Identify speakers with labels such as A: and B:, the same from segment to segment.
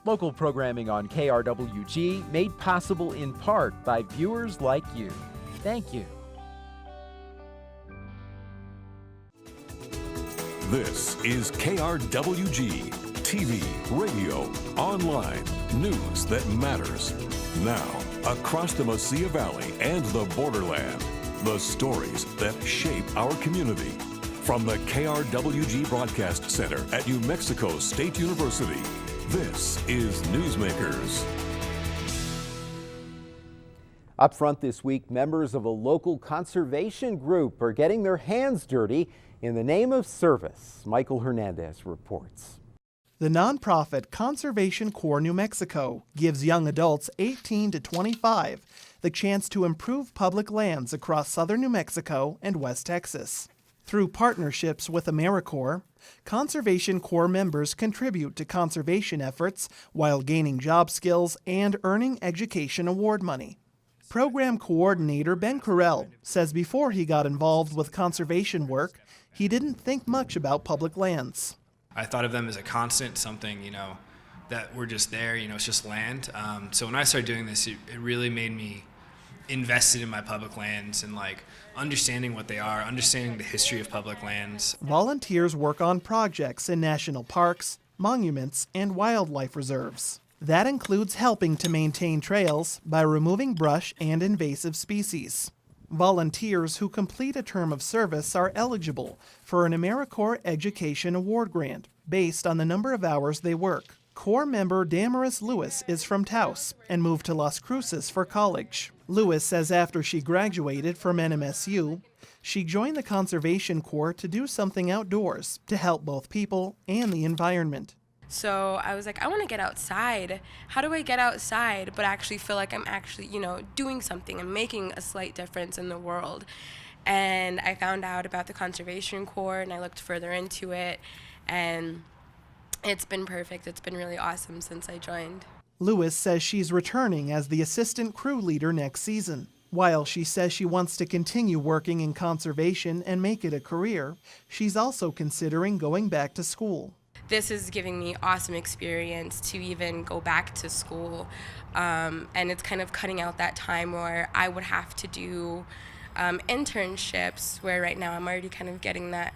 A: Local programming on KRWG made possible in part by viewers like you. Thank you.
B: This is KRWG, TV, radio, online, news that matters. Now, across the Mesilla Valley and the borderland, the stories that shape our community. From the KRWG Broadcast Center at New Mexico State University, this is Newsmakers.
A: Up front this week, members of a local conservation group are getting their hands dirty in the name of service. Michael Hernandez reports.
C: The nonprofit Conservation Corps New Mexico gives young adults 18 to 25 the chance to improve public lands across southern New Mexico and West Texas. Through partnerships with AmeriCorps, Conservation Corps members contribute to conservation efforts while gaining job skills and earning education award money. Program coordinator Ben Carell says before he got involved with conservation work, he didn't think much about public lands.
D: I thought of them as a constant, something, that we're just there, it's just land. So when I started doing this, it really made me invested in my public lands and understanding what they are, understanding the history of public lands.
C: Volunteers work on projects in national parks, monuments, and wildlife reserves. That includes helping to maintain trails by removing brush and invasive species. Volunteers who complete a term of service are eligible for an AmeriCorps Education Award grant based on the number of hours they work. Corps member Damaris Lewis is from Taos and moved to Las Cruces for college. Lewis says after she graduated from NMSU, she joined the Conservation Corps to do something outdoors to help both people and the environment.
E: So I was like, I want to get outside. How do I get outside but actually feel like I'm actually, doing something and making a slight difference in the world? And I found out about the Conservation Corps and I looked further into it, and it's been perfect. It's been really awesome since I joined.
C: Lewis says she's returning as the assistant crew leader next season. While she says she wants to continue working in conservation and make it a career, she's also considering going back to school.
E: This is giving me awesome experience to even go back to school, and it's kind of cutting out that time where I would have to do internships, where right now I'm already kind of getting that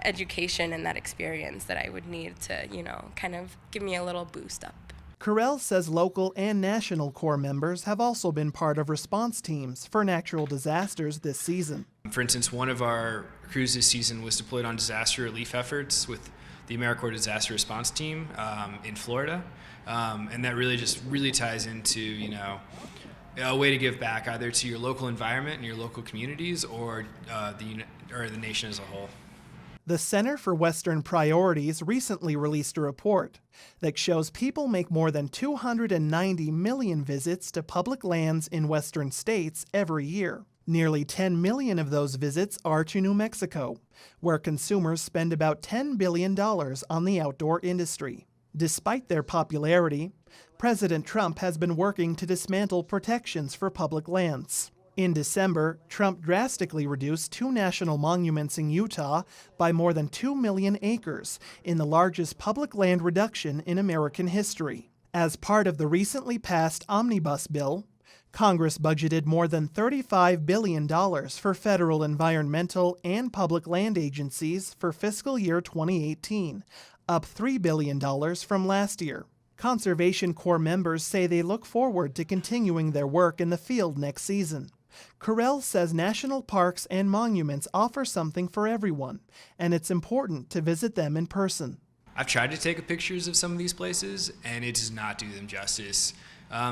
E: education and that experience that I would need to, kind of give me a little boost up.
C: Carell says local and national Corps members have also been part of response teams for natural disasters this season.
D: For instance, one of our crews this season was deployed on disaster relief efforts with the AmeriCorps Disaster Response Team in Florida, and that really ties into a way to give back either to your local environment and your local communities or the nation as a whole.
C: The Center for Western Priorities recently released a report that shows people make more than 290 million visits to public lands in western states every year. Nearly 10 million of those visits are to New Mexico, where consumers spend about $10 billion on the outdoor industry. Despite their popularity, President Trump has been working to dismantle protections for public lands. In December, Trump drastically reduced 2 national monuments in Utah by more than 2 million acres in the largest public land reduction in American history. As part of the recently passed omnibus bill, Congress budgeted more than $35 billion for federal environmental and public land agencies for fiscal year 2018, up $3 billion from last year. Conservation Corps members say they look forward to continuing their work in the field next season. Carell says national parks and monuments offer something for everyone, and it's important to visit them in person.
D: I've tried to take pictures of some of these places, and it does not do them justice.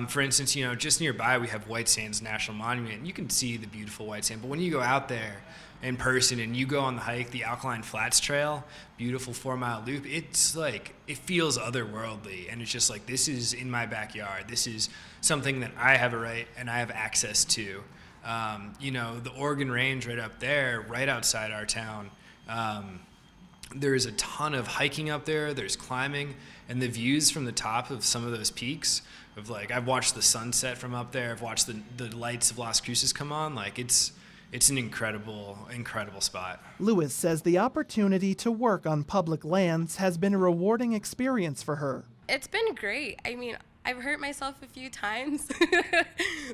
D: For instance, just nearby we have White Sands National Monument, and you can see the beautiful white sand, but when you go out there in person and you go on the hike, the Alkaline Flats Trail, beautiful 4-mile loop, it's it feels otherworldly, and it's just this is in my backyard. This is something that I have a right and I have access to. The Oregon Range right up there, right outside our town, there's a ton of hiking up there, there's climbing, and the views from the top of some of those peaks of I've watched the sunset from up there, I've watched the lights of Las Cruces come on, it's an incredible spot.
C: Lewis says the opportunity to work on public lands has been a rewarding experience for her.
E: It's been great. I mean, I've hurt myself a few times,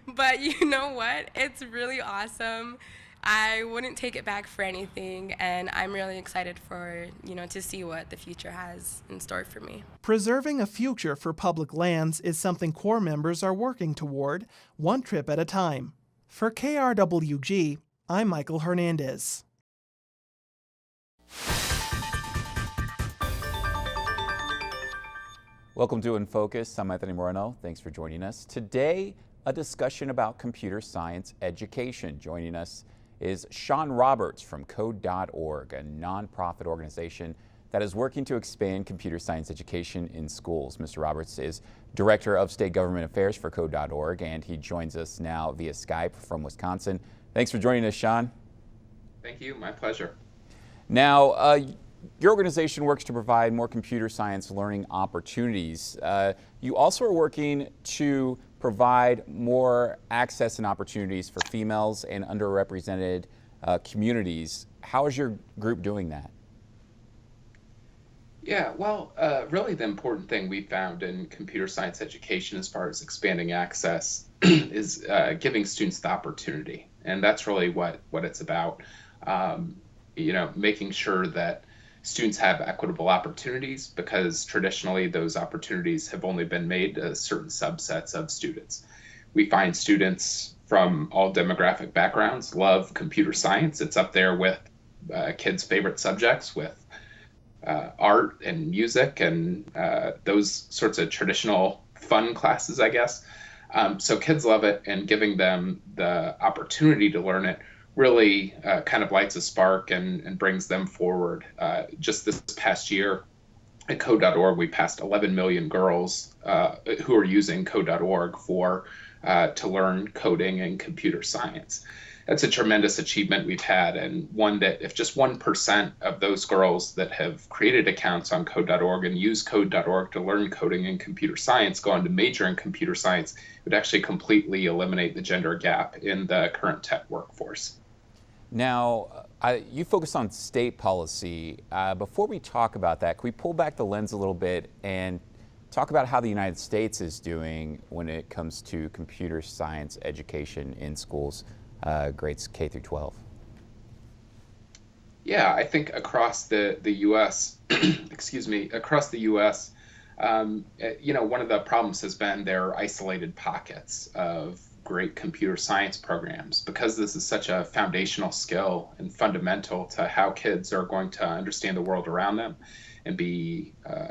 E: but you know what? It's really awesome. I wouldn't take it back for anything, and I'm really excited for, to see what the future has in store for me.
C: Preserving a future for public lands is something Corps members are working toward, one trip at a time. For KRWG, I'm Michael Hernandez.
F: Welcome to In Focus. I'm Anthony Moreno. Thanks for joining us. Today, a discussion about computer science education. Joining us is Sean Roberts from Code.org, a nonprofit organization that is working to expand computer science education in schools. Mr. Roberts is Director of State Government Affairs for Code.org, and he joins us now via Skype from Wisconsin. Thanks for joining us, Sean.
G: Thank you. My pleasure.
F: Now, your organization works to provide more computer science learning opportunities. You also are working to provide more access and opportunities for females and underrepresented communities. How is your group doing that?
G: Yeah, well, really the important thing we found in computer science education as far as expanding access is giving students the opportunity. And that's really what it's about. Making sure that students have equitable opportunities, because traditionally those opportunities have only been made to certain subsets of students. We find students from all demographic backgrounds love computer science. It's up there with kids' favorite subjects, with art and music and those sorts of traditional fun classes, I guess. So kids love it, and giving them the opportunity to learn it really kind of lights a spark and brings them forward. Just this past year at Code.org, we passed 11 million girls who are using Code.org to learn coding and computer science. That's a tremendous achievement we've had, and one that if just 1% of those girls that have created accounts on Code.org and use Code.org to learn coding and computer science go on to major in computer science, it would actually completely eliminate the gender gap in the current tech workforce.
F: Now, you focus on state policy. Before we talk about that, can we pull back the lens a little bit and talk about how the United States is doing when it comes to computer science education in schools, grades K through 12?
G: Yeah, I think across the U.S., across the U.S., one of the problems has been their isolated pockets of great computer science programs, because this is such a foundational skill and fundamental to how kids are going to understand the world around them and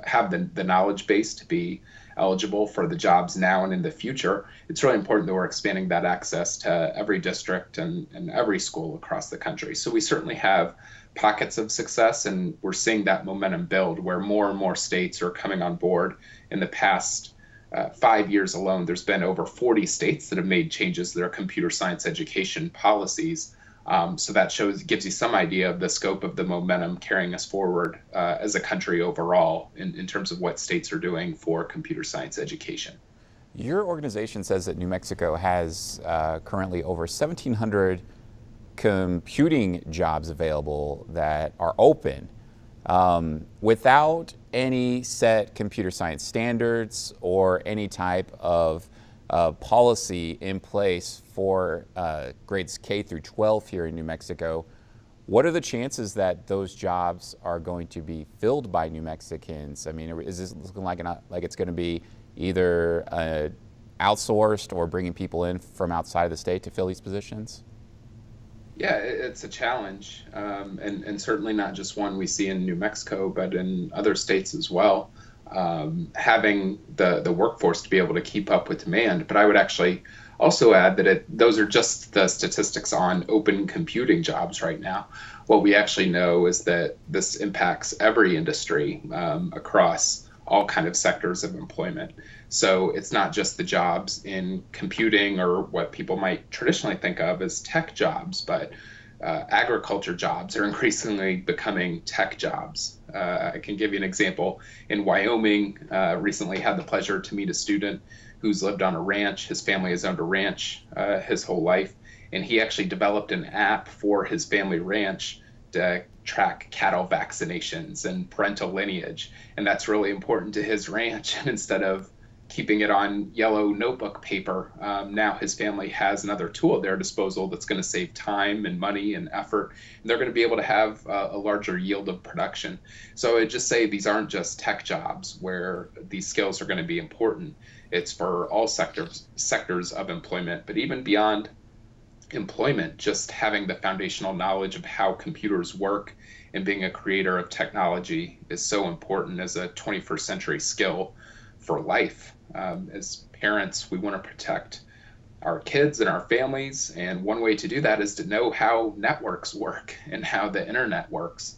G: have the knowledge base to be eligible for the jobs now and in the future. It's really important that we're expanding that access to every district and every school across the country. So we certainly have pockets of success, and we're seeing that momentum build where more and more states are coming on board. In the past 5 years alone, there's been over 40 states that have made changes to their computer science education policies. So that gives you some idea of the scope of the momentum carrying us forward as a country overall in terms of what states are doing for computer science education.
F: Your organization says that New Mexico has currently over 1,700 computing jobs available that are open without any set computer science standards or any type of policy in place for grades K through 12 here in New Mexico. What are the chances that those jobs are going to be filled by New Mexicans? I mean, is this looking like it's going to be either outsourced or bringing people in from outside of the state to fill these positions?
G: Yeah, it's a challenge, and certainly not just one we see in New Mexico, but in other states as well. Having the workforce to be able to keep up with demand. But I would actually also add that those are just the statistics on open computing jobs right now. What we actually know is that this impacts every industry across all kind of sectors of employment. So it's not just the jobs in computing or what people might traditionally think of as tech jobs, but agriculture jobs are increasingly becoming tech jobs. I can give you an example. In Wyoming, recently had the pleasure to meet a student who's lived on a ranch. His family has owned a ranch his whole life, and he actually developed an app for his family ranch to track cattle vaccinations and parental lineage. And that's really important to his ranch. And instead of keeping it on yellow notebook paper, now his family has another tool at their disposal that's going to save time and money and effort. And they're going to be able to have a larger yield of production. So I just say these aren't just tech jobs where these skills are going to be important. It's for all sectors of employment, but even beyond employment, just having the foundational knowledge of how computers work and being a creator of technology is so important as a 21st century skill for life. As parents, we want to protect our kids and our families, and one way to do that is to know how networks work and how the internet works.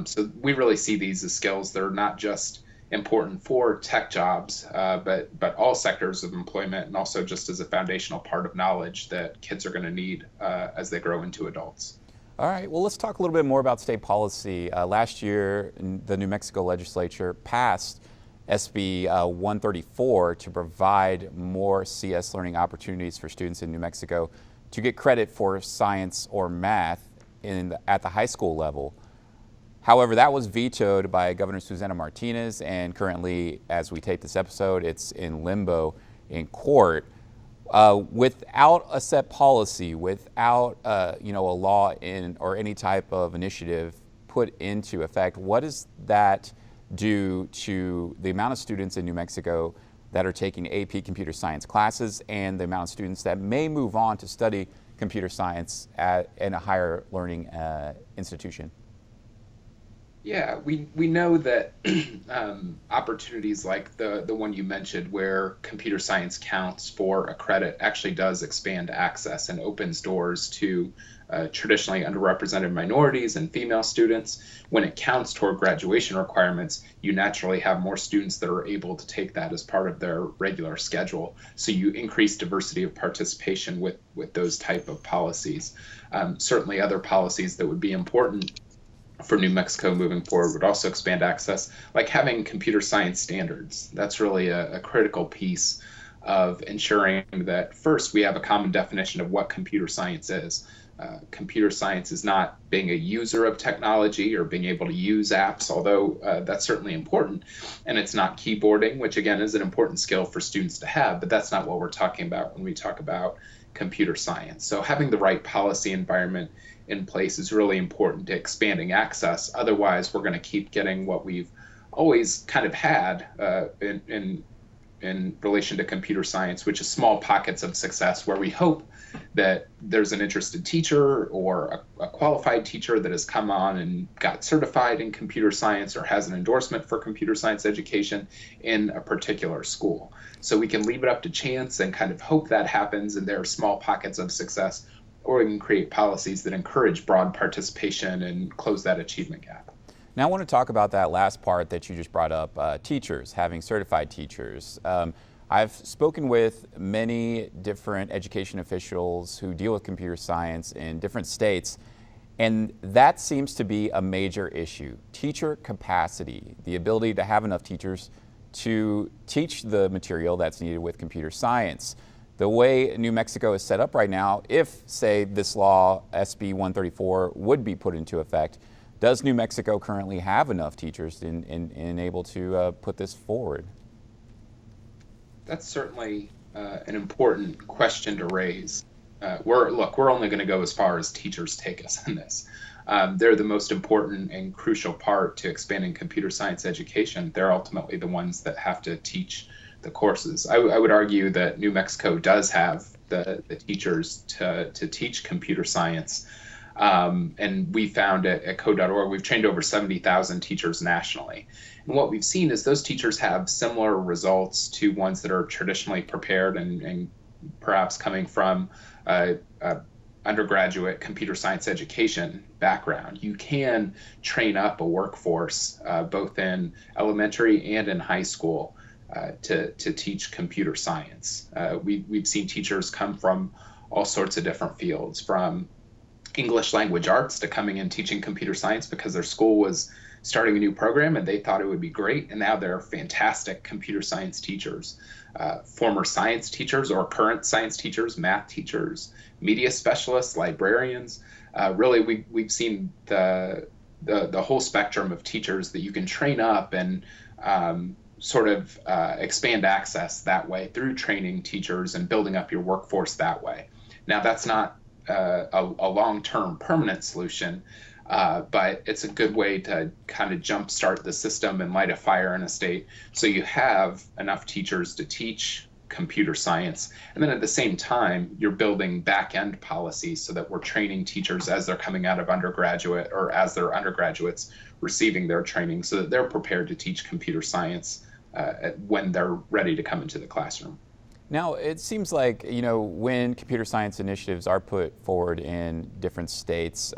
G: So we really see these as skills that are not just important for tech jobs, but all sectors of employment, and also just as a foundational part of knowledge that kids are going to need as they grow into adults.
F: All right, well, let's talk a little bit more about state policy. Last year, the New Mexico legislature passed SB 134 to provide more CS learning opportunities for students in New Mexico to get credit for science or math at the high school level. However, that was vetoed by Governor Susana Martinez, and currently, as we tape this episode, it's in limbo in court. Without a set policy, without a law or any type of initiative put into effect, what does that do to the amount of students in New Mexico that are taking AP computer science classes and the amount of students that may move on to study computer science in a higher learning institution?
G: Yeah, we know that opportunities like the one you mentioned, where computer science counts for a credit, actually does expand access and opens doors to traditionally underrepresented minorities and female students. When it counts toward graduation requirements, you naturally have more students that are able to take that as part of their regular schedule. So you increase diversity of participation with those type of policies. Certainly other policies that would be important for New Mexico moving forward would also expand access, like having computer science standards. That's really a critical piece of ensuring that, first, we have a common definition of what computer science is. Computer science is not being a user of technology or being able to use apps, although that's certainly important. And it's not keyboarding, which again is an important skill for students to have, but that's not what we're talking about when we talk about computer science. So having the right policy environment in place is really important to expanding access. Otherwise, we're going to keep getting what we've always kind of had in relation to computer science, which is small pockets of success where we hope that there's an interested teacher or a qualified teacher that has come on and got certified in computer science or has an endorsement for computer science education in a particular school. So we can leave it up to chance and kind of hope that happens, and there are small pockets of success, or we can create policies that encourage broad participation and close that achievement gap.
F: Now I want to talk about that last part that you just brought up, teachers, having certified teachers. I've spoken with many different education officials who deal with computer science in different states, and that seems to be a major issue. Teacher capacity, the ability to have enough teachers to teach the material that's needed with computer science. The way New Mexico is set up right now, if, say, this law, SB 134, would be put into effect, does New Mexico currently have enough teachers and able to put this forward?
G: That's certainly an important question to raise. We're only going to go as far as teachers take us in this. They're the most important and crucial part to expanding computer science education. They're ultimately the ones that have to teach the courses. I would argue that New Mexico does have the teachers to teach computer science. And we found at code.org, we've trained over 70,000 teachers nationally. And what we've seen is those teachers have similar results to ones that are traditionally prepared and perhaps coming from undergraduate computer science education background. You can train up a workforce both in elementary and in high school to teach computer science. We've seen teachers come from all sorts of different fields, from English language arts to coming and teaching computer science because their school was starting a new program and they thought it would be great, and now they're fantastic computer science teachers. Former science teachers or current science teachers, math teachers, media specialists, librarians. Really, we've seen the whole spectrum of teachers that you can train up and sort of expand access that way through training teachers and building up your workforce that way. Now, that's not a long-term permanent solution, but it's a good way to kind of jumpstart the system and light a fire in a state so you have enough teachers to teach computer science. And then at the same time, you're building back-end policies so that we're training teachers as they're coming out of undergraduate or as they're undergraduates receiving their training so that they're prepared to teach computer science when they're ready to come into the classroom.
F: Now, it seems like, when computer science initiatives are put forward in different states,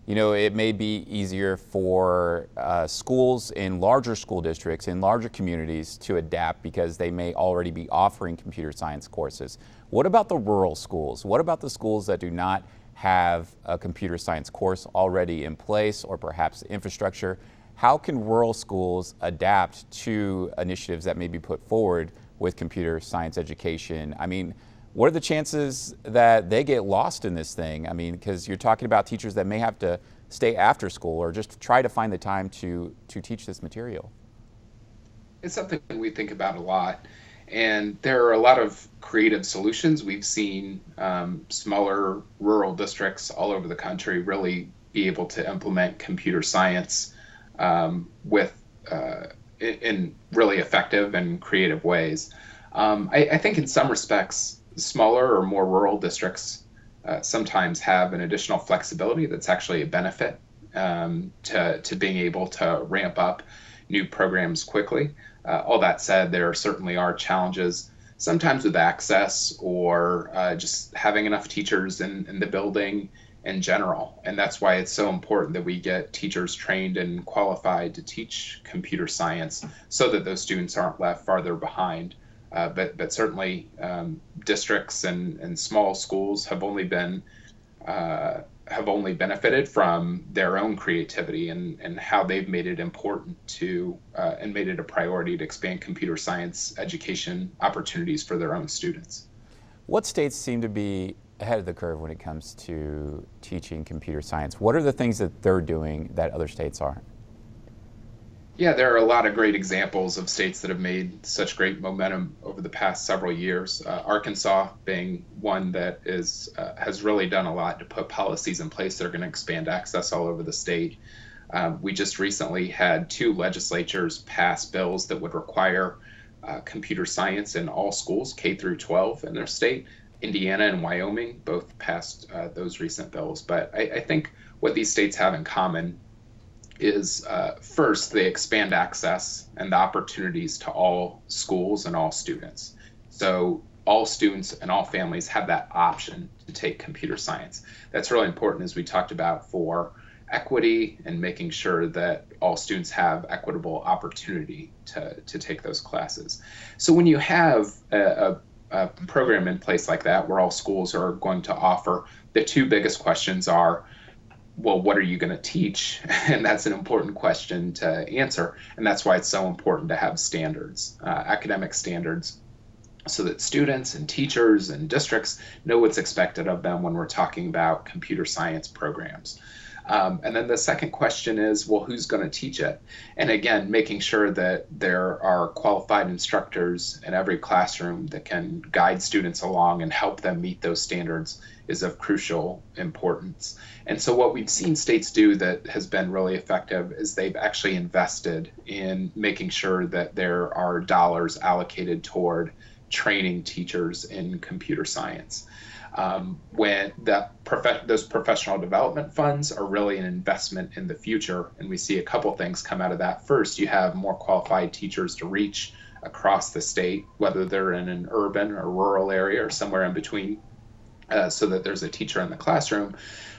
F: it may be easier for schools in larger school districts, in larger communities to adapt because they may already be offering computer science courses. What about the rural schools? What about the schools that do not have a computer science course already in place or perhaps infrastructure? How can rural schools adapt to initiatives that may be put forward with computer science education? I mean, what are the chances that they get lost in this thing? I mean, because you're talking about teachers that may have to stay after school or just try to find the time to teach this material.
G: It's something we think about a lot. And there are a lot of creative solutions. We've seen smaller rural districts all over the country really be able to implement computer science in really effective and creative ways. I think in some respects, smaller or more rural districts sometimes have an additional flexibility that's actually a benefit to being able to ramp up new programs quickly. All that said, there certainly are challenges sometimes with access or just having enough teachers in the building in general. And that's why it's so important that we get teachers trained and qualified to teach computer science so that those students aren't left farther behind. But certainly districts and small schools have only benefited from their own creativity and how they've made it important to and made it a priority to expand computer science education opportunities for their own students.
F: What states seem to be ahead of the curve when it comes to teaching computer science? What are the things that they're doing that other states aren't?
G: Yeah, there are a lot of great examples of states that have made such great momentum over the past several years. Arkansas being one that has really done a lot to put policies in place that are going to expand access all over the state. We just recently had 2 legislatures pass bills that would require computer science in all schools, K through 12 in their state. Indiana and Wyoming both passed those recent bills. But I think what these states have in common is first, they expand access and the opportunities to all schools and all students. So all students and all families have that option to take computer science. That's really important, as we talked about, for equity and making sure that all students have equitable opportunity to take those classes. So when you have a program in place like that, where all schools are going to offer, the 2 biggest questions are, well, what are you going to teach? And that's an important question to answer. And that's why it's so important to have standards, academic standards, so that students and teachers and districts know what's expected of them when we're talking about computer science programs. And then the second question is, well, who's going to teach it? And again, making sure that there are qualified instructors in every classroom that can guide students along and help them meet those standards is of crucial importance. And so what we've seen states do that has been really effective is they've actually invested in making sure that there are dollars allocated toward training teachers in computer science. When those professional development funds are really an investment in the future, and we see a couple things come out of that. First, you have more qualified teachers to reach across the state, whether they're in an urban or rural area or somewhere in between, so that there's a teacher in the classroom.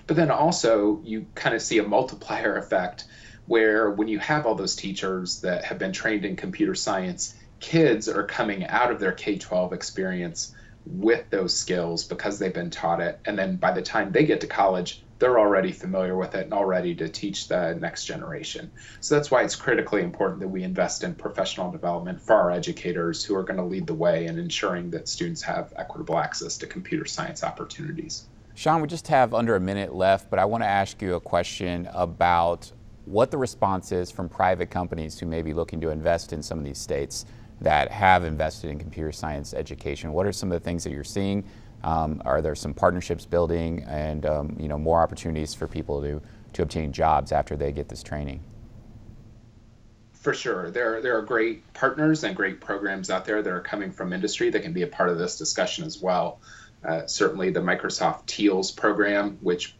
G: But then also you kind of see a multiplier effect where when you have all those teachers that have been trained in computer science, kids are coming out of their K-12 experience with those skills because they've been taught it. And then by the time they get to college, they're already familiar with it and all ready to teach the next generation. So that's why it's critically important that we invest in professional development for our educators who are going to lead the way in ensuring that students have equitable access to computer science opportunities.
F: Sean, we just have under a minute left, but I want to ask you a question about what the response is from private companies who may be looking to invest in some of these states that have invested in computer science education. What are some of the things that you're seeing? Are there some partnerships building and more opportunities for people to obtain jobs after they get this training?
G: For sure. There are great partners and great programs out there that are coming from industry that can be a part of this discussion as well. Certainly the Microsoft TEALS program, which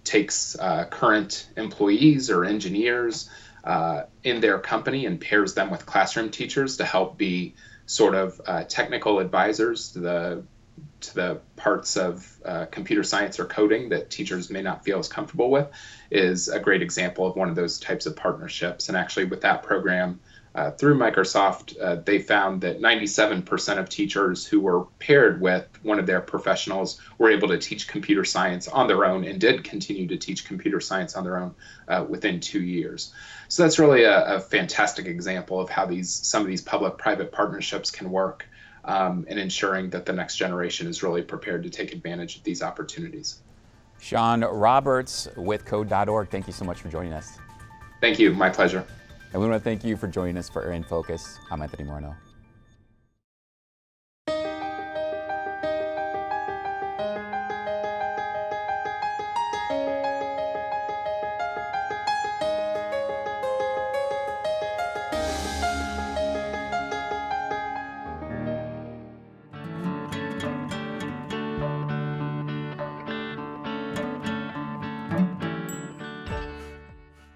G: takes current employees or engineers in their company and pairs them with classroom teachers to help be sort of technical advisors to the parts of computer science or coding that teachers may not feel as comfortable with, is a great example of one of those types of partnerships. And actually with that program through Microsoft, they found that 97% of teachers who were paired with one of their professionals were able to teach computer science on their own and did continue to teach computer science on their own within 2 years. So that's really a fantastic example of how some of these public-private partnerships can work in ensuring that the next generation is really prepared to take advantage of these opportunities.
F: Sean Roberts with Code.org, thank you so much for joining us.
G: Thank you, my pleasure.
F: And we want to thank you for joining us for In Focus. I'm Anthony Moreno.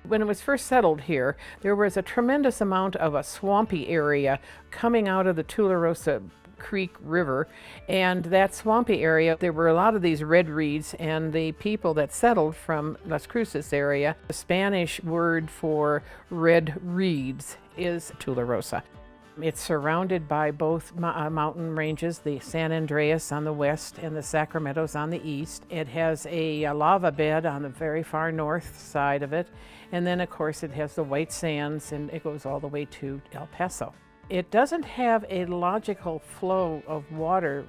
H: When it was first settled here, there was a tremendous amount of a swampy area coming out of the Tularosa Creek River, and that swampy area, there were a lot of these red reeds, and the people that settled from Las Cruces area, the Spanish word for red reeds is Tularosa. It's surrounded by both mountain ranges, the San Andreas on the west and the Sacramentos on the east. It has a lava bed on the very far north side of it. And then, of course, it has the white sands, and it goes all the way to El Paso. It doesn't have a logical flow of water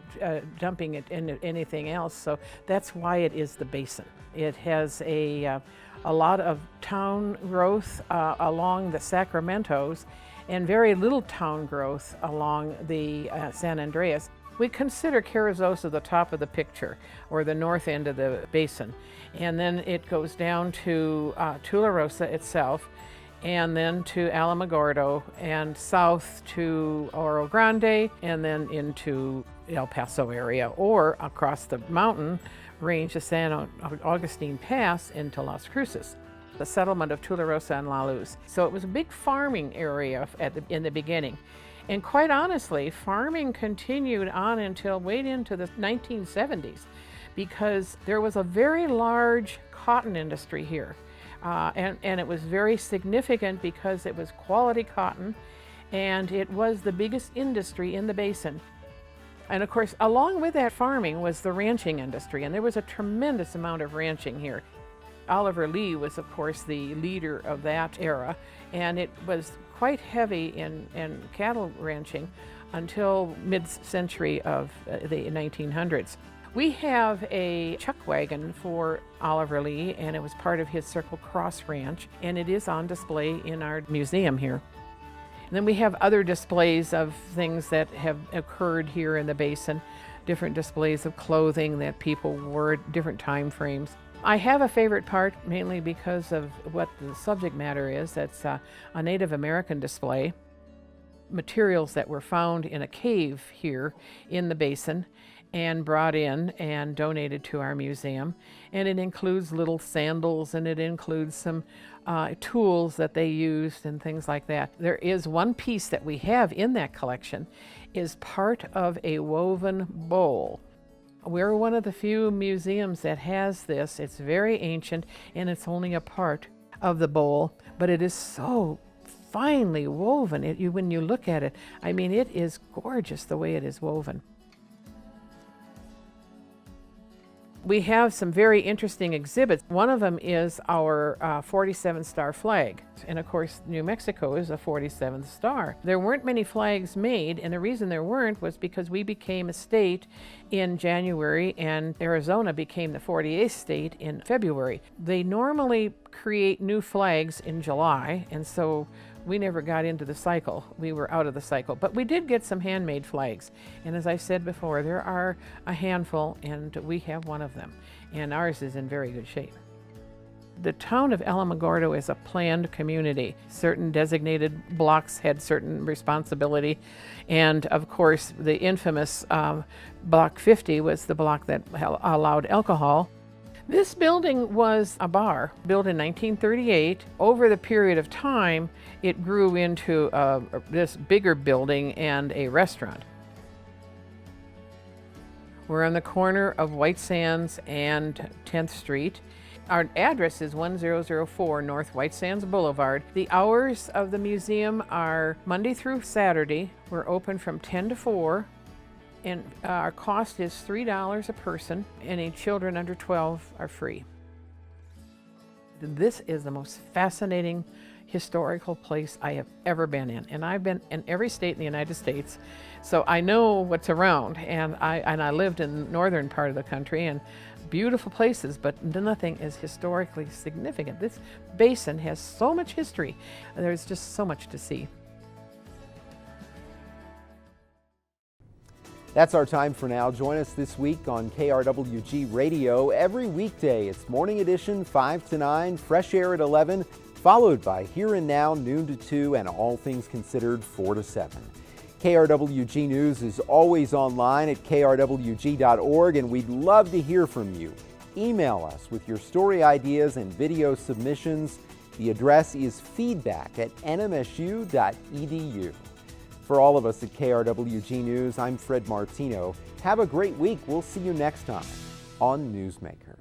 H: dumping it into anything else, so that's why it is the basin. It has a lot of town growth along the Sacramentos, and very little town growth along the San Andreas. We consider Carrizosa the top of the picture, or the north end of the basin. And then it goes down to Tularosa itself, and then to Alamogordo, and south to Oro Grande, and then into El Paso area, or across the mountain range of San Augustine Pass into Las Cruces, the settlement of Tularosa and La Luz. So it was a big farming area in the beginning. And quite honestly, farming continued on until way into the 1970s, because there was a very large cotton industry here. And it was very significant because it was quality cotton, and it was the biggest industry in the basin. And of course, along with that farming was the ranching industry, and there was a tremendous amount of ranching here. Oliver Lee was, of course, the leader of that era, and it was quite heavy in cattle ranching until mid-century of the 1900s. We have a chuck wagon for Oliver Lee, and it was part of his Circle Cross Ranch, and it is on display in our museum here. And then we have other displays of things that have occurred here in the basin, different displays of clothing that people wore at different time frames. I have a favorite part, mainly because of what the subject matter is. That's a Native American display. Materials that were found in a cave here in the basin and brought in and donated to our museum. And it includes little sandals, and it includes some tools that they used and things like that. There is one piece that we have in that collection is part of a woven bowl. We're one of the few museums that has this. It's very ancient, and it's only a part of the bowl, but it is so finely woven. When you look at it, I mean, it is gorgeous the way it is woven. We have some very interesting exhibits. One of them is our 47 star flag. And of course, New Mexico is a 47th star. There weren't many flags made, and the reason there weren't was because we became a state in January and Arizona became the 48th state in February. They normally create new flags in July, and so we never got into the cycle. We were out of the cycle. But we did get some handmade flags. And as I said before, there are a handful, and we have one of them. And ours is in very good shape. The town of Alamogordo is a planned community. Certain designated blocks had certain responsibility. And of course, the infamous Block 50 was the block that allowed alcohol. This building was a bar, built in 1938. Over the period of time, it grew into this bigger building and a restaurant. We're on the corner of White Sands and 10th Street. Our address is 1004 North White Sands Boulevard. The hours of the museum are Monday through Saturday. We're open from 10 to 4. And our cost is $3 a person. Any children under 12 are free. This is the most fascinating historical place I have ever been in. And I've been in every state in the United States, so I know what's around. And I lived in the northern part of the country, and beautiful places, but nothing is historically significant. This basin has so much history. There's just so much to see.
A: That's our time for now. Join us this week on KRWG Radio. Every weekday, it's Morning Edition, 5 to 9, Fresh Air at 11, followed by Here and Now, noon to 2, and All Things Considered, 4 to 7. KRWG News is always online at krwg.org, and we'd love to hear from you. Email us with your story ideas and video submissions. The address is feedback@nmsu.edu. For all of us at KRWG News, I'm Fred Martino. Have a great week. We'll see you next time on Newsmakers.